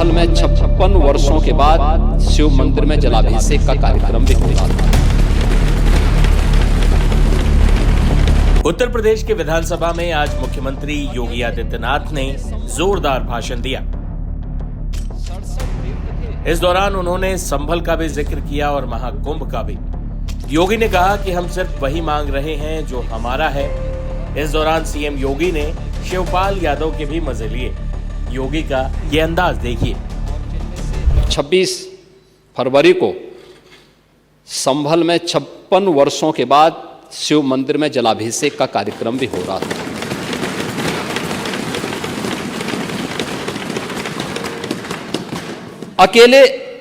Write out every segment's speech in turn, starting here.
संभल में 56 वर्षों के बाद शिव मंदिर में जलाभिषेक का कार्यक्रम भी हो रहा था। उत्तर प्रदेश के विधानसभा में आज मुख्यमंत्री योगी आदित्यनाथ ने जोरदार भाषण दिया। इस दौरान उन्होंने संभल का भी जिक्र किया और महाकुंभ का भी। योगी ने कहा कि हम सिर्फ वही मांग रहे हैं जो हमारा है। इस दौरान सीएम योगी ने शिवपाल यादव के भी मजे लिए। योगी का ये अंदाज देखिए। 26 फरवरी को संभल में 56 वर्षों के बाद शिव मंदिर में जलाभिषेक का कार्यक्रम भी हो रहा था।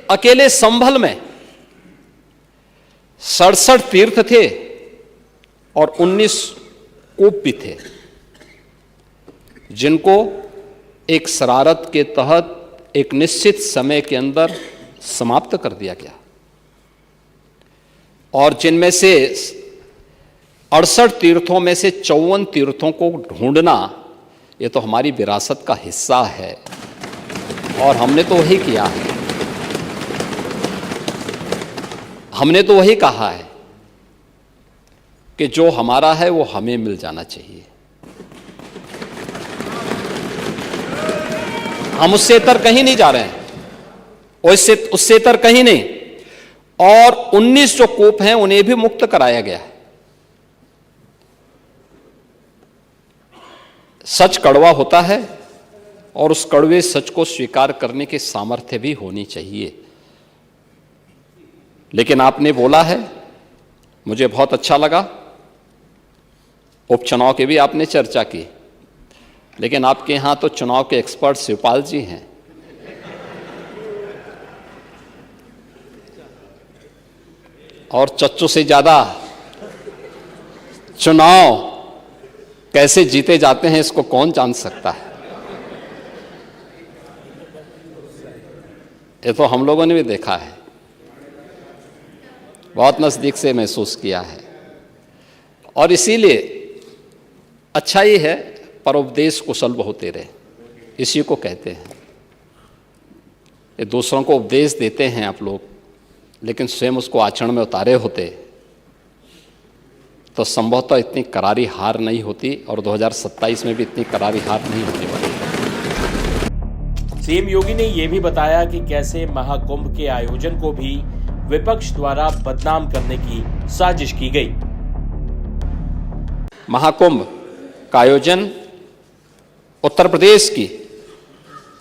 अकेले संभल में 67 तीर्थ थे और 19 कूप भी थे, जिनको एक शरारत के तहत एक निश्चित समय के अंदर समाप्त कर दिया गया, और जिनमें से 68 तीर्थों में से 54 तीर्थों को ढूंढना ये तो हमारी विरासत का हिस्सा है और हमने तो वही किया है। हमने तो वही कहा है कि जो हमारा है वो हमें मिल जाना चाहिए। हम उससे इतर कहीं नहीं जा रहे हैं, उससे इतर कहीं नहीं। और 19 जो कूप हैं उन्हें भी मुक्त कराया गया है। सच कड़वा होता है और उस कड़वे सच को स्वीकार करने की सामर्थ्य भी होनी चाहिए। लेकिन आपने बोला है, मुझे बहुत अच्छा लगा। उपचुनाव की भी आपने चर्चा की, लेकिन आपके यहां तो चुनाव के एक्सपर्ट शिवपाल जी हैं। और चच्चू से ज्यादा चुनाव कैसे जीते जाते हैं इसको कौन जान सकता है। ये तो हम लोगों ने भी देखा है, बहुत नजदीक से महसूस किया है। और इसीलिए अच्छा ही है, परोपदेश कुशल बहुते रहे, इसी को कहते हैं। ये दूसरों को उपदेश देते हैं आप लोग, लेकिन स्वयं उसको आचरण में उतारे होते तो संभवतः इतनी करारी हार नहीं होती और 2027 में भी इतनी करारी हार नहीं होने वाली। सीएम योगी ने यह भी बताया कि कैसे महाकुंभ के आयोजन को भी विपक्ष द्वारा बदनाम करने की साजिश की गई। महाकुंभ का आयोजन उत्तर प्रदेश की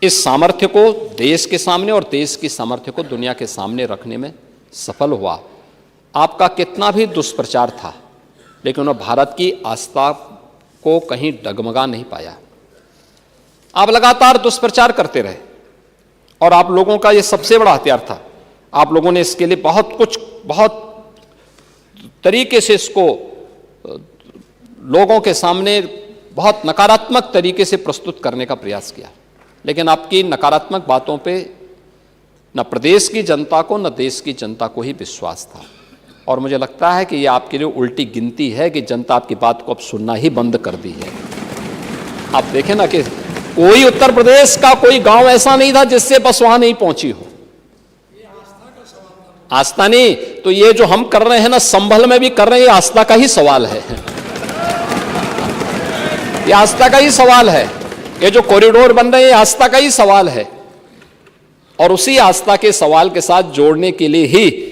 इस सामर्थ्य को देश के सामने और देश की सामर्थ्य को दुनिया के सामने रखने में सफल हुआ। आपका कितना भी दुष्प्रचार था, लेकिन वह भारत की आस्था को कहीं डगमगा नहीं पाया। आप लगातार दुष्प्रचार करते रहे और आप लोगों का यह सबसे बड़ा हथियार था। आप लोगों ने इसके लिए बहुत तरीके से इसको लोगों के सामने बहुत नकारात्मक तरीके से प्रस्तुत करने का प्रयास किया, लेकिन आपकी नकारात्मक बातों पे न प्रदेश की जनता को न देश की जनता को ही विश्वास था। और मुझे लगता है कि यह आपके लिए उल्टी गिनती है कि जनता आपकी बात को अब सुनना ही बंद कर दी है। आप देखें ना कि कोई उत्तर प्रदेश का कोई गांव ऐसा नहीं था जिससे बस वहां नहीं पहुंची हो। आस्था नहीं तो ये जो हम कर रहे हैं ना, संभल में भी कर रहे हैं, ये आस्था का ही सवाल है। ये आस्था का ही सवाल है। ये जो कॉरिडोर बन रहे हैं, ये आस्था का ही सवाल है। और उसी आस्था के सवाल के साथ जोड़ने के लिए ही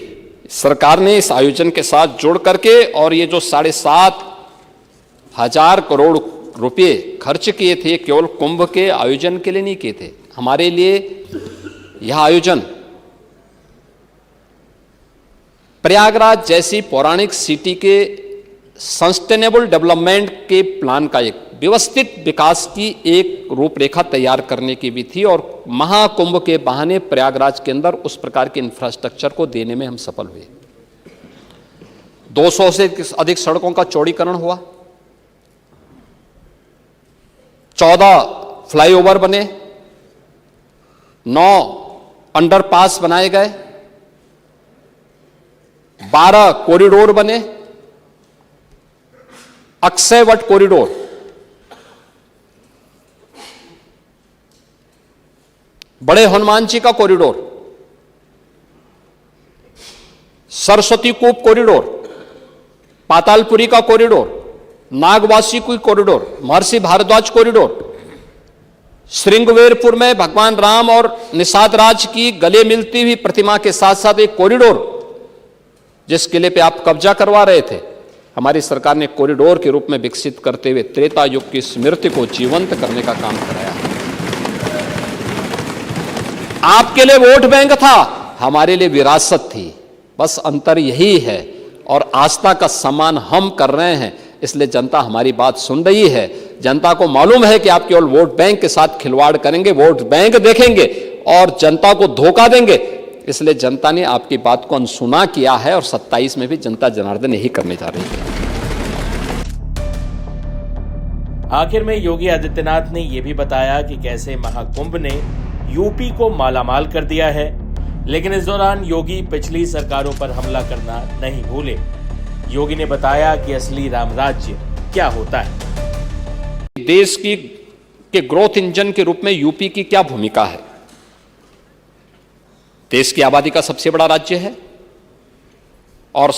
सरकार ने इस आयोजन के साथ जोड़ करके, और ये जो 7,500 करोड़ रुपए खर्च किए थे, केवल कुंभ के आयोजन के लिए नहीं किए थे। हमारे लिए यह आयोजन प्रयागराज जैसी पौराणिक सिटी के सस्टेनेबल डेवलपमेंट के प्लान का, एक व्यवस्थित विकास की एक रूपरेखा तैयार करने की भी थी। और महाकुंभ के बहाने प्रयागराज के अंदर उस प्रकार के इंफ्रास्ट्रक्चर को देने में हम सफल हुए। 200 से अधिक सड़कों का चौड़ीकरण हुआ, 14 फ्लाईओवर बने, 9 अंडरपास बनाए गए, 12 कॉरिडोर बने, अक्षयवट कॉरिडोर, बड़े हनुमान जी का कॉरिडोर, सरस्वती कूप कॉरिडोर, पातालपुरी का कॉरिडोर, नागवासी की कॉरिडोर, महर्षि भारद्वाज कॉरिडोर, श्रृंगवेरपुर में भगवान राम और निषाद राज की गले मिलती हुई प्रतिमा के साथ साथ एक कॉरिडोर, जिस किले पे आप कब्जा करवा रहे थे, हमारी सरकार ने कॉरिडोर के रूप में विकसित करते हुए त्रेता युग की स्मृति को जीवंत करने का काम कराया। आपके लिए वोट बैंक था, हमारे लिए विरासत थी, बस अंतर यही है। और आस्था का सम्मान हम कर रहे हैं, इसलिए जनता हमारी बात सुन रही है। जनता को मालूम है कि आप केवल वोट बैंक के साथ खिलवाड़ करेंगे, वोट बैंक देखेंगे और जनता को धोखा देंगे, इसलिए जनता ने आपकी बात को अनसुना किया है और 27 में भी जनता जनार्दन यही करने जा रही है। आखिर में योगी आदित्यनाथ ने यह भी बताया कि कैसे महाकुंभ ने यूपी को मालामाल कर दिया है, लेकिन इस दौरान योगी पिछली सरकारों पर हमला करना नहीं भूले। योगी ने बताया कि असली राम राज्य क्या होता है। देश के ग्रोथ इंजन के रूप में यूपी की क्या भूमिका है? देश की आबादी का सबसे बड़ा राज्य है और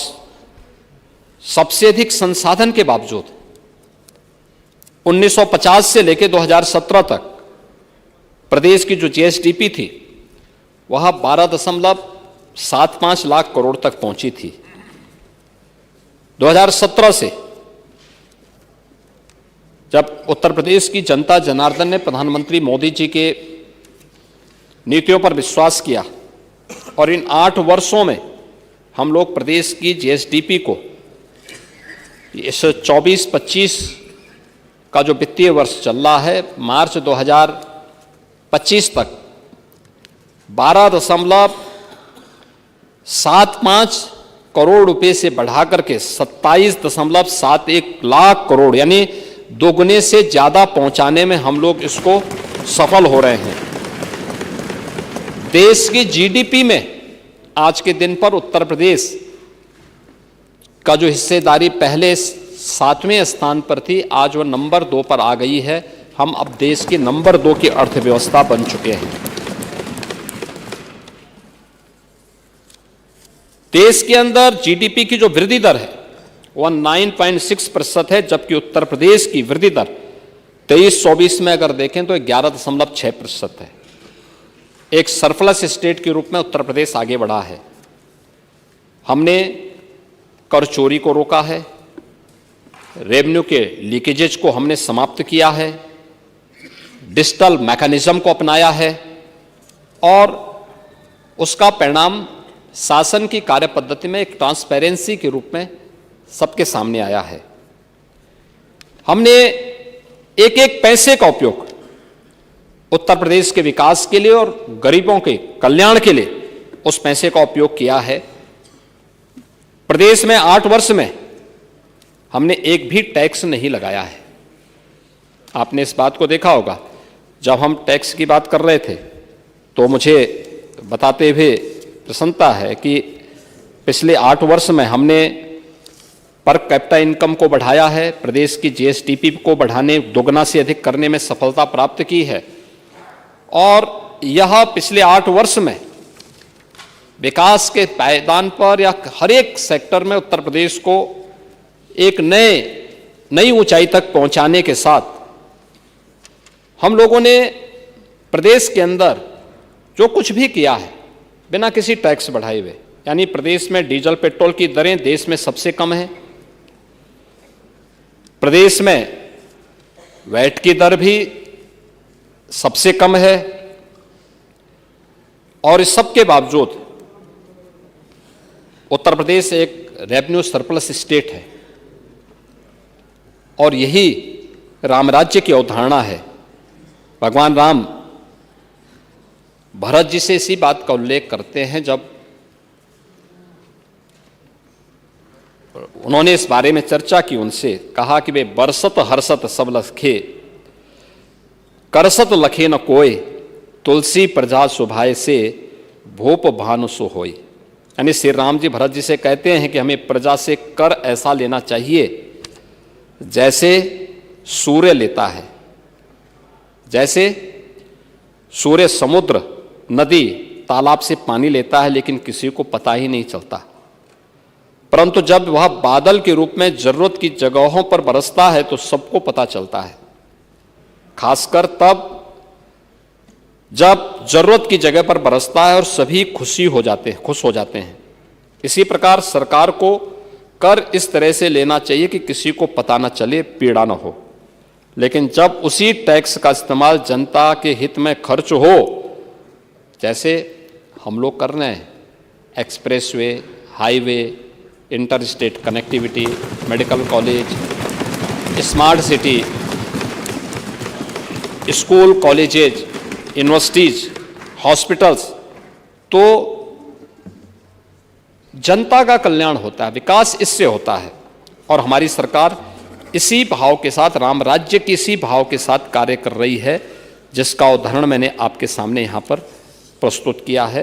सबसे अधिक संसाधन के बावजूद 1950 से लेकर 2017 तक प्रदेश की जो जीएसडीपी थी वह 12.75 लाख करोड़ तक पहुंची थी। 2017 से जब उत्तर प्रदेश की जनता जनार्दन ने प्रधानमंत्री मोदी जी के नीतियों पर विश्वास किया और इन 8 वर्षों में हम लोग प्रदेश की जीएसडीपी को इस 24-25 का जो वित्तीय वर्ष चल रहा है, मार्च 2025 तक 12.75 करोड़ रुपए से बढ़ाकर के 27.71 लाख करोड़ यानी दोगुने से ज्यादा पहुंचाने में हम लोग इसको सफल हो रहे हैं। देश की जीडीपी में आज के दिन पर उत्तर प्रदेश का जो हिस्सेदारी पहले 7वें स्थान पर थी, आज वह नंबर 2 पर आ गई है। हम अब देश की नंबर 2 की अर्थव्यवस्था बन चुके हैं। देश के अंदर जीडीपी की जो वृद्धि दर है वह 9.6% है, जबकि उत्तर प्रदेश की वृद्धि दर 23-24 में अगर देखें तो 11.6% है। एक सरप्लस स्टेट के रूप में उत्तर प्रदेश आगे बढ़ा है। हमने कर चोरी को रोका है, रेवेन्यू के लीकेजेज को हमने समाप्त किया है, डिजिटल मैकेनिज्म को अपनाया है और उसका परिणाम शासन की कार्य पद्धति में एक ट्रांसपेरेंसी के रूप में सबके सामने आया है। हमने एक एक पैसे का उपयोग उत्तर प्रदेश के विकास के लिए और गरीबों के कल्याण के लिए उस पैसे का उपयोग किया है। प्रदेश में 8 वर्ष में हमने एक भी टैक्स नहीं लगाया है। आपने इस बात को देखा होगा, जब हम टैक्स की बात कर रहे थे तो मुझे बताते हुए प्रसन्नता है कि पिछले 8 वर्ष में हमने पर कैपिटा इनकम को बढ़ाया है, प्रदेश की जीएसडीपी को बढ़ाने, दोगुना से अधिक करने में सफलता प्राप्त की है और यह पिछले 8 वर्ष में विकास के पायदान पर या हर एक सेक्टर में उत्तर प्रदेश को एक नई ऊंचाई तक पहुंचाने के साथ हम लोगों ने प्रदेश के अंदर जो कुछ भी किया है बिना किसी टैक्स बढ़ाए हुए, यानी प्रदेश में डीजल पेट्रोल की दरें देश में सबसे कम है, प्रदेश में वैट की दर भी सबसे कम है और इस सब के बावजूद उत्तर प्रदेश एक रेवेन्यू सरप्लस स्टेट है और यही राम राज्य की अवधारणा है। भगवान राम भरत जी से इसी बात का उल्लेख करते हैं जब उन्होंने इस बारे में चर्चा की, उनसे कहा कि वे बरसत हर्षत सब लखे करसत लखे न कोय तुलसी प्रजा सुभाए से भूप भानु सो होय। यानी श्री राम जी भरत जी से कहते हैं कि हमें प्रजा से कर ऐसा लेना चाहिए जैसे सूर्य लेता है, जैसे सूर्य समुद्र नदी तालाब से पानी लेता है लेकिन किसी को पता ही नहीं चलता, परंतु जब वह बादल के रूप में जरूरत की जगहों पर बरसता है तो सबको पता चलता है, खासकर तब जब जरूरत की जगह पर बरसता है और सभी खुश हो जाते हैं। इसी प्रकार सरकार को कर इस तरह से लेना चाहिए कि किसी को पता न चले, पीड़ा न हो, लेकिन जब उसी टैक्स का इस्तेमाल जनता के हित में खर्च हो, जैसे हम लोग कर रहे हैं, expressway, highway, inter state connectivity, medical college, smart city, school, colleges, universities, hospitals, तो जनता का कल्याण होता है, विकास इससे होता है। और हमारी सरकार इसी भाव के साथ, राम राज्य की इसी भाव के साथ कार्य कर रही है, जिसका उदाहरण मैंने आपके सामने यहाँ पर प्रस्तुत किया है।